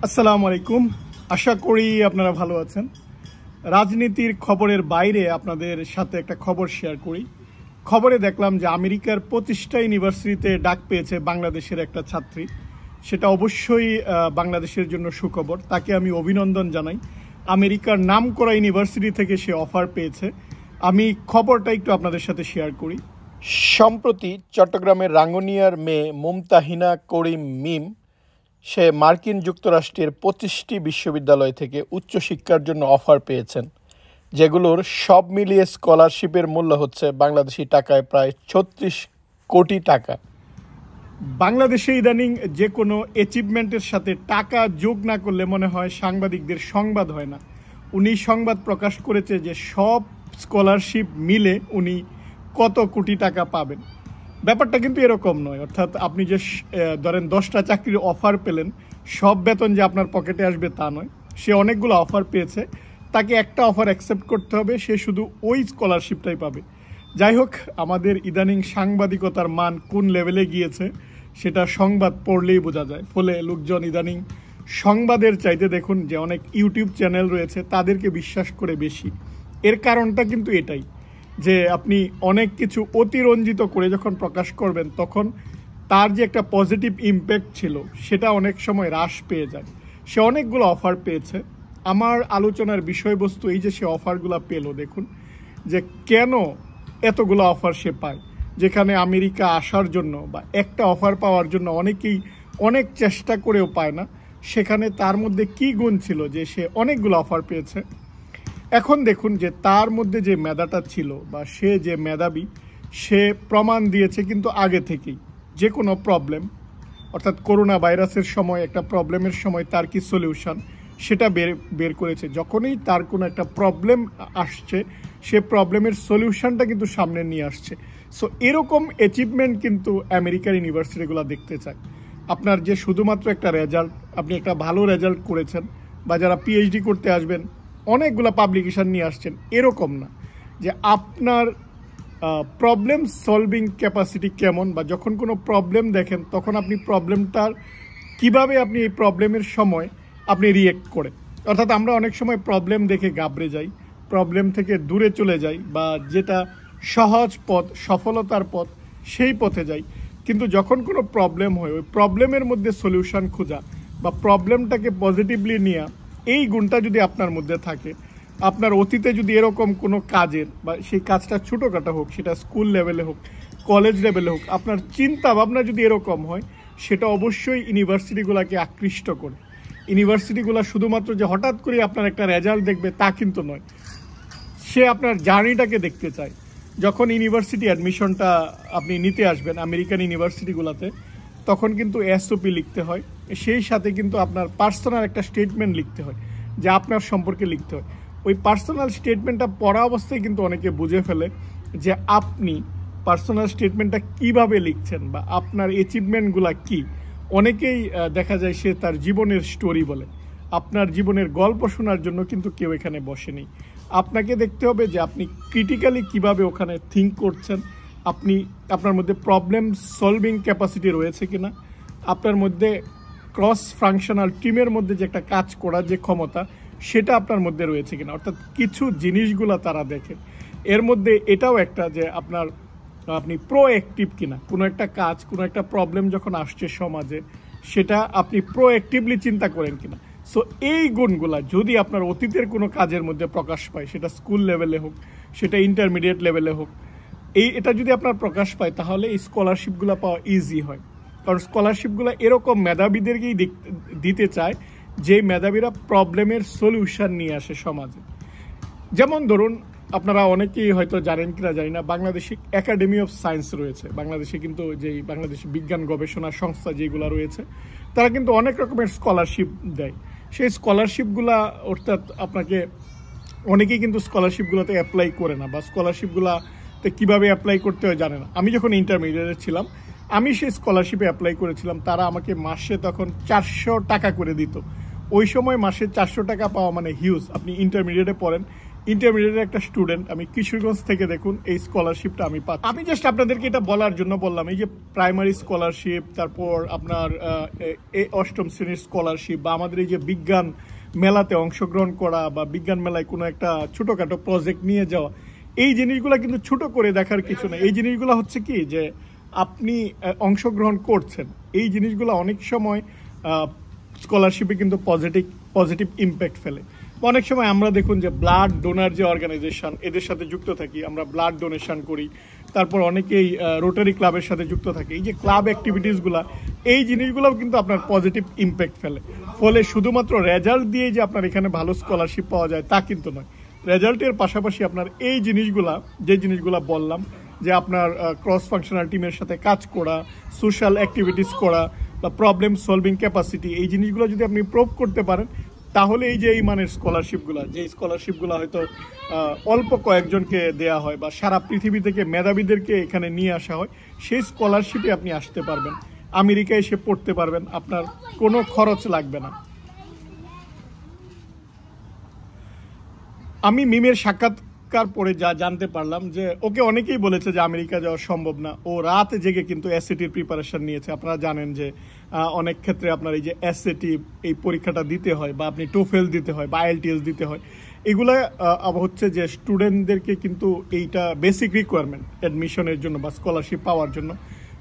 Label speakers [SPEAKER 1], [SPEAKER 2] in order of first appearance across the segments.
[SPEAKER 1] আসসালামু আলাইকুম। আশা করি আপনারা ভালো আছেন। রাজনীতির খবরের বাইরে আপনাদের সাথে একটা খবর শেয়ার করি। খবরে দেখলাম যে আমেরিকার 25টা ইউনিভার্সিটিতে ডাক পেয়েছে বাংলাদেশের একটা ছাত্রী। সেটা অবশ্যই বাংলাদেশের জন্য সুখবর। তাকে আমি অভিনন্দন জানাই। আমেরিকার নামকরা ইউনিভার্সিটি থেকে সে অফার পেয়েছে। আমি খবরটা একটু আপনাদের সাথে শেয়ার করি। সম্প্রতি চট্টগ্রামের রাঙ্গুনিয়ার মেয়ে মুমতাহিনা করিম মিম সে মার্কিন যুক্তরাষ্ট্রের 25টি বিশ্ববিদ্যালয় থেকে উচ্চশিক্ষার জন্য অফার পেয়েছেন, যেগুলোর সব মিলিয়ে স্কলারশিপের মূল্য হচ্ছে বাংলাদেশি টাকায় প্রায় 36 কোটি টাকা। বাংলাদেশে ইদানিং যে কোনো অ্যাচিভমেন্টের সাথে টাকা যোগ না করলে মনে হয় সাংবাদিকদের সংবাদ হয় না। উনি সংবাদ প্রকাশ করেছে যে সব স্কলারশিপ মিলে উনি কত কোটি টাকা পাবেন। ব্যাপারটা কিন্তু এরকম নয়। অর্থাৎ আপনি যে ধরেন 10টা চাকরির অফার পেলেন, সব বেতন যে আপনার পকেটে আসবে তা নয়। সে অনেকগুলো অফার পেয়েছে, তাকে একটা অফার অ্যাকসেপ্ট করতে হবে, সে শুধু ওই স্কলারশিপটাই পাবে। যাই হোক, আমাদের ইদানিং সাংবাদিকতার মান কোন লেভেলে গিয়েছে সেটা সংবাদ পড়লেই বোঝা যায়। ফলে লোকজন ইদানিং সংবাদের চাইতে দেখুন যে অনেক ইউটিউব চ্যানেল রয়েছে তাদেরকে বিশ্বাস করে বেশি। এর কারণটা কিন্তু এটাই যে আপনি অনেক কিছু অতিরঞ্জিত করে যখন প্রকাশ করবেন তখন তার যে একটা পজিটিভ ইম্প্যাক্ট ছিল সেটা অনেক সময় হ্রাস পেয়ে যায়। সে অনেকগুলো অফার পেয়েছে। আমার আলোচনার বিষয়বস্তু এই যে সে অফারগুলো পেল, দেখুন যে কেন এতগুলো অফার সে পায়, যেখানে আমেরিকা আসার জন্য বা একটা অফার পাওয়ার জন্য অনেকেই অনেক চেষ্টা করেও পায় না। সেখানে তার মধ্যে কি গুণ ছিল যে সে অনেকগুলো অফার পেয়েছে। এখন দেখুন যে তার মধ্যে যে মেধাটা ছিল বা সে যে মেধাবী, সে প্রমাণ দিয়েছে কিন্তু আগে থেকেই যে কোনো প্রবলেম, অর্থাৎ করোনা ভাইরাসের সময় একটা প্রবলেমের সময় তার কি সলিউশন সেটা বের করেছে। যখনই তার কোনো একটা প্রবলেম আসছে সে প্রবলেমের সলিউশনটা কিন্তু সামনে নিয়ে আসছে। সো এরকম অ্যাচিভমেন্ট কিন্তু আমেরিকার ইউনিভার্সিটিগুলো দেখতে চায়। আপনার যে শুধুমাত্র একটা রেজাল্ট, আপনি একটা ভালো রেজাল্ট করেছেন বা যারা পিএইচডি করতে আসবেন অনেকগুলো পাবলিকেশান নিয়ে আসছেন, এরকম না যে আপনার প্রবলেম সলভিং ক্যাপাসিটি কেমন, বা যখন কোনো প্রবলেম দেখেন তখন আপনি প্রবলেমটার কিভাবে আপনি এই প্রবলেমের সময় আপনি রিয়েক্ট করেন। অর্থাৎ আমরা অনেক সময় প্রবলেম দেখে ঘাবড়ে যাই, প্রবলেম থেকে দূরে চলে যাই, বা যেটা সহজ পথ, সফলতার পথ, সেই পথে যাই। কিন্তু যখন কোনো প্রবলেম হয় ওই প্রবলেমের মধ্যে সলিউশন খোঁজা বা প্রবলেমটাকে পজিটিভলি নেওয়া, এই গুণটা যদি আপনার মধ্যে থাকে, আপনার অতীতে যদি এরকম কোনো কাজের বা সেই কাজটা ছোটোখাটো হোক, সেটা স্কুল লেভেলে হোক, কলেজ লেভেলে হোক, আপনার চিন্তা ভাবনা যদি এরকম হয়, সেটা অবশ্যই ইউনিভার্সিটিগুলোকে আকৃষ্ট করে। ইউনিভার্সিটিগুলো শুধুমাত্র যে হঠাৎ করে আপনার একটা রেজাল্ট দেখবে তা কিন্তু নয়, সে আপনার জার্নিটাকে দেখতে চায়। যখন ইউনিভার্সিটি অ্যাডমিশনটা আপনি নিতে আসবেন আমেরিকান ইউনিভার্সিটিগুলোতে, তখন কিন্তু এসওপি লিখতে হয়, সেই সাথে কিন্তু আপনার পার্সোনাল একটা স্টেটমেন্ট লিখতে হয়, যা আপনার সম্পর্কে লিখতে হয়। ওই পার্সোনাল স্টেটমেন্টটা পড়া অবস্থায় কিন্তু অনেকে বুঝে ফেলে যে আপনি পার্সোনাল স্টেটমেন্টটা কিভাবে লিখছেন বা আপনার অ্যাচিভমেন্টগুলো কী। অনেকেই দেখা যায় সে তার জীবনের স্টোরি বলে। আপনার জীবনের গল্প শোনার জন্য কিন্তু কেউ এখানে বসেনি। আপনাকে দেখতে হবে যে আপনি ক্রিটিক্যালি কিভাবে ওখানে থিঙ্ক করছেন, আপনি আপনার মধ্যে প্রবলেম সলভিং ক্যাপাসিটি রয়েছে কিনা, আপনার মধ্যে ক্রস ফাংশনাল টিমের মধ্যে যে একটা কাজ করার যে ক্ষমতা সেটা আপনার মধ্যে রয়েছে কিনা। অর্থাৎ কিছু জিনিসগুলো তারা দেখে। এর মধ্যে এটাও একটা যে আপনি প্রোঅ্যাক্টিভ কিনা, কোনো একটা কাজ, কোনো একটা প্রবলেম যখন আসছে সমাজে, সেটা আপনি প্রোঅ্যাক্টিভলি চিন্তা করেন কিনা। সো এই গুণগুলা যদি আপনার অতীতের কোনো কাজের মধ্যে প্রকাশ পায়, সেটা স্কুল লেভেলে হোক, সেটা ইন্টারমিডিয়েট লেভেলে হোক, এটা যদি আপনার প্রকাশ পায়, তাহলে এই স্কলারশিপগুলো পাওয়া ইজি হয়। কারণ স্কলারশিপগুলো এরকম মেধাবীদেরকেই দিতে চায় যে মেধাবীরা প্রবলেমের সলিউশন নিয়ে আসে সমাজে। যেমন ধরুন, আপনারা অনেকেই হয়তো জানেন কিনা জানি না, বাংলাদেশে একাডেমি অফ সায়েন্স রয়েছে। বাংলাদেশে কিন্তু যেই বাংলাদেশে বিজ্ঞান গবেষণা সংস্থা যেগুলো রয়েছে, তারা কিন্তু অনেক রকমের স্কলারশিপ দেয়। সেই স্কলারশিপগুলা, অর্থাৎ আপনাকে অনেকেই কিন্তু স্কলারশিপগুলোতে অ্যাপ্লাই করে না, বা স্কলারশিপগুলোতে কীভাবে অ্যাপ্লাই করতে হয় জানে না। আমি যখন ইন্টারমিডিয়েটে ছিলাম, আমি সেই স্কলারশিপে অ্যাপ্লাই করেছিলাম। তারা আমাকে মাসে তখন 400 টাকা করে দিত। ওই সময় মাসে 400 টাকা পাওয়া মানে হিউজ। আপনি ইন্টারমিডিয়েটে পড়েন, ইন্টারমিডিয়েটের একটা স্টুডেন্ট, আমি কিশোরগঞ্জ থেকে দেখুন এই স্কলারশিপটা আমি পাচ্ছি। আমি জাস্ট আপনাদেরকে এটা বলার জন্য বললাম, এই যে প্রাইমারি স্কলারশিপ, তারপর আপনার অষ্টম শ্রেণীর স্কলারশিপ, বা আমাদের এই যে বিজ্ঞান মেলাতে অংশগ্রহণ করা বা বিজ্ঞান মেলায় কোনো একটা ছোটোখাটো প্রজেক্ট নিয়ে যাওয়া, এই জিনিসগুলো কিন্তু ছোট করে দেখার কিছু না। এই জিনিসগুলো হচ্ছে কি যে আপনি অংশগ্রহণ করছেন, এই জিনিসগুলো অনেক সময় স্কলারশিপে কিন্তু পজিটিভ ইম্প্যাক্ট ফেলে। অনেক সময় আমরা দেখুন যে ব্লাড ডোনার যে অর্গানাইজেশন, এদের সাথে যুক্ত থাকি, আমরা ব্লাড ডোনেশন করি, তারপর অনেকেই রোটারি ক্লাবের সাথে যুক্ত থাকে। এই যে ক্লাব অ্যাক্টিভিটিসগুলো, এই জিনিসগুলোও কিন্তু আপনার পজিটিভ ইম্প্যাক্ট ফেলে। ফলে শুধুমাত্র রেজাল্ট দিয়ে যে আপনার এখানে ভালো স্কলারশিপ পাওয়া যায় তা কিন্তু নয়। রেজাল্টের পাশাপাশি আপনার এই জিনিসগুলা, যে জিনিসগুলা বললাম, যে আপনার ক্রস ফাংশনাল টিমের সাথে কাজ করা, সোশ্যাল অ্যাক্টিভিটিস করা, বা প্রবলেম সলভিং ক্যাপাসিটি, এই জিনিসগুলো যদি আপনি প্রুভ করতে পারেন, তাহলে এই যে এই মানের স্কলারশিপগুলো, যে স্কলারশিপগুলো হয়তো অল্প কয়েকজনকে দেয়া হয় বা সারা পৃথিবী থেকে মেধাবীদেরকে এখানে নিয়ে আসা হয়, সেই স্কলারশিপে আপনি আসতে পারবেন, আমেরিকায় এসে পড়তে পারবেন, আপনার কোনো খরচ লাগবে না। আমি মিমের সাক্ষাৎকার পরে যা জানতে পারলাম যে ওকে অনেকেই বলেছে যে আমেরিকা যাওয়া সম্ভব না। ও রাত জেগে কিন্তু এসএটির প্রিপারেশন নিয়েছে। আপনারা জানেন যে অনেক ক্ষেত্রে আপনার এই যে এসএটি এই পরীক্ষাটা দিতে হয়, বা আপনি টোফেল দিতে হয়, বা আইএলটিএস দিতে হয়। এগুলা হচ্ছে যে স্টুডেন্টদেরকে কিন্তু এইটা বেসিক রিকোয়ারমেন্ট অ্যাডমিশনের জন্য বা স্কলারশিপ পাওয়ার জন্য।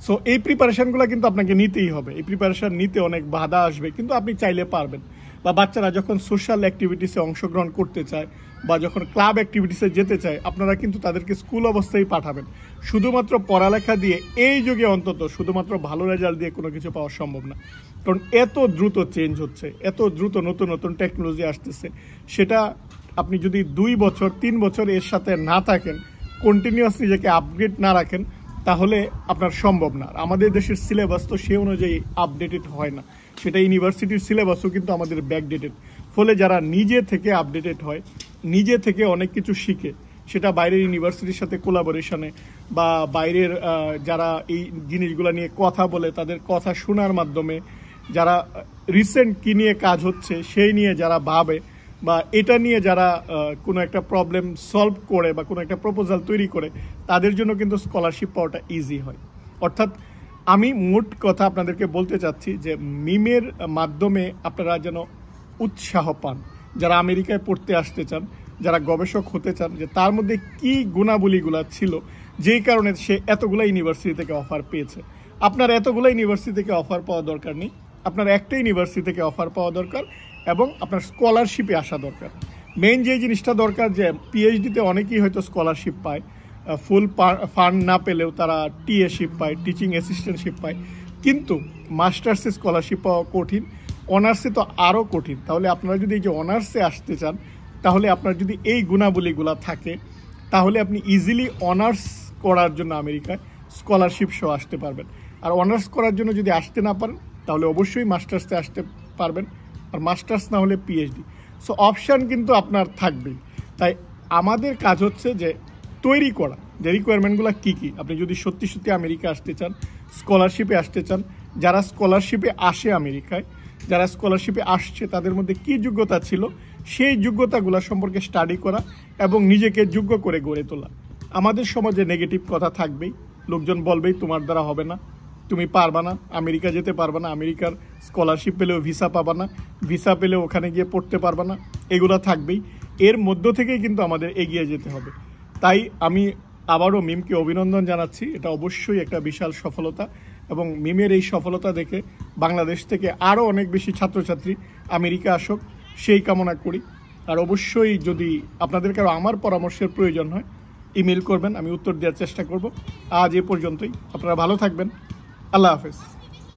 [SPEAKER 1] সো এই প্রিপারেশনগুলো কিন্তু আপনাকে নিতেই হবে। এই প্রিপারেশন নিতে অনেক বাধা আসবে, কিন্তু আপনি চাইলে পারবেন। বা বাচ্চারা যখন সোশ্যাল অ্যাক্টিভিটিসে অংশগ্রহণ করতে চায় বা যখন ক্লাব অ্যাক্টিভিটিসে যেতে চায়, আপনারা কিন্তু তাদেরকে স্কুল অবস্থায় পাঠাবেন। শুধুমাত্র পড়ালেখা দিয়ে এই যুগে অন্তত শুধুমাত্র ভালো রেজাল্ট দিয়ে কোনো কিছু পাওয়া সম্ভব না। কারণ এত দ্রুত চেঞ্জ হচ্ছে, এত দ্রুত নতুন নতুন টেকনোলজি আসতেছে, সেটা আপনি যদি 2 বছর 3 বছর এর সাথে না থাকেন, কন্টিনিউয়াস নিজেকে আপগ্রেড না রাখেন, তাহলে আপনার সম্ভব না। আমাদের দেশের সিলেবাস তো সে অনুযায়ী আপডেটেড হয় না, সেটা ইউনিভার্সিটির সিলেবাসও কিন্তু আমাদের ব্যাকডেটেড। ফলে যারা নিজে থেকে আপডেটেড হয়, নিজে থেকে অনেক কিছু শিখে, সেটা বাইরের ইউনিভার্সিটির সাথে কোলাবোরেশনে বা বাইরের যারা এই জিনিসগুলো নিয়ে কথা বলে তাদের কথা শোনার মাধ্যমে, যারা রিসেন্ট কী নিয়ে কাজ হচ্ছে সেই নিয়ে যারা ভাবে, বা এটা নিয়ে যারা কোনো একটা প্রবলেম সলভ করে বা কোনো একটা প্রপোজাল তৈরি করে, তাদের জন্য কিন্তু স্কলারশিপ পাওয়াটা ইজি হয়। অর্থাৎ আমি মোট কথা আপনাদেরকে বলতে চাচ্ছি যে মিমের মাধ্যমে আপনারা যেন উৎসাহ পান, যারা আমেরিকায় পড়তে আসতে চান, যারা গবেষক হতে চান, যে তার মধ্যে কি গুণাবলীগুলো ছিল যেই কারণে সে এতগুলো ইউনিভার্সিটি থেকে অফার পেয়েছে। আপনার এতগুলো ইউনিভার্সিটি থেকে অফার পাওয়া দরকার নেই, আপনার একটা ইউনিভার্সিটি থেকে অফার পাওয়া দরকার এবং আপনার স্কলারশিপে আসা দরকার। মেইন যে জিনিসটা দরকার, যে পিএইচডিতে অনেকেই হয়তো স্কলারশিপ পায়, ফুল ফান্ড না পেলেও তারা টিএশিপ পায়, টিচিং অ্যাসিস্ট্যান্টশিপ পায়, কিন্তু মাস্টার্সে স্কলারশিপ পাওয়া কঠিন, অনার্সে তো আরও কঠিন। তাহলে আপনারা যদি এই যে অনার্সে আসতে চান, তাহলে আপনার যদি এই গুণাবলীগুলো থাকে, তাহলে আপনি ইজিলি অনার্স করার জন্য আমেরিকায় স্কলারশিপ সহ আসতে পারবেন। আর অনার্স করার জন্য যদি আসতে না পারেন, তাহলে অবশ্যই মাস্টার্সে আসতে পারবেন, আর মাস্টার্স না হলে পিএইচডি। সো অপশান কিন্তু আপনার থাকবেই। তাই আমাদের কাজ হচ্ছে যে তৈরি করা যে রিকোয়ারমেন্টগুলো কী কী। আপনি যদি সত্যি সত্যি আমেরিকা আসতে চান, স্কলারশিপে আসতে চান, যারা স্কলারশিপে আসে আমেরিকায়, যারা স্কলারশিপে আসছে তাদের মধ্যে কী যোগ্যতা ছিল, সেই যোগ্যতাগুলো সম্পর্কে স্টাডি করা এবং নিজেকে যোগ্য করে গড়ে তোলা। আমাদের সমাজে নেগেটিভ কথা থাকবেই, লোকজন বলবেই তোমার দ্বারা হবে না, তুমি পারবা না, আমেরিকা যেতে পারবা না, আমেরিকার স্কলারশিপ পেলেও ভিসা পাবা না, ভিসা পেলেও ওখানে গিয়ে পড়তে পারবা না, এগুলো থাকবেই। এর মধ্য থেকেই কিন্তু আমাদের এগিয়ে যেতে হবে। তাই আমি আবারও মিমকে অভিনন্দন জানাচ্ছি, এটা অবশ্যই একটা বিশাল সফলতা, এবং মিমের এই সফলতা দেখে বাংলাদেশ থেকে আরও অনেক বেশি ছাত্রছাত্রী আমেরিকা আসুক সেই কামনা করি। আর অবশ্যই যদি আপনাদের কারো আমার পরামর্শের প্রয়োজন হয়, ইমেল করবেন, আমি উত্তর দেওয়ার চেষ্টা করব। আজ এ পর্যন্তই, আপনারা ভালো থাকবেন, আল্লাহ হাফেজ।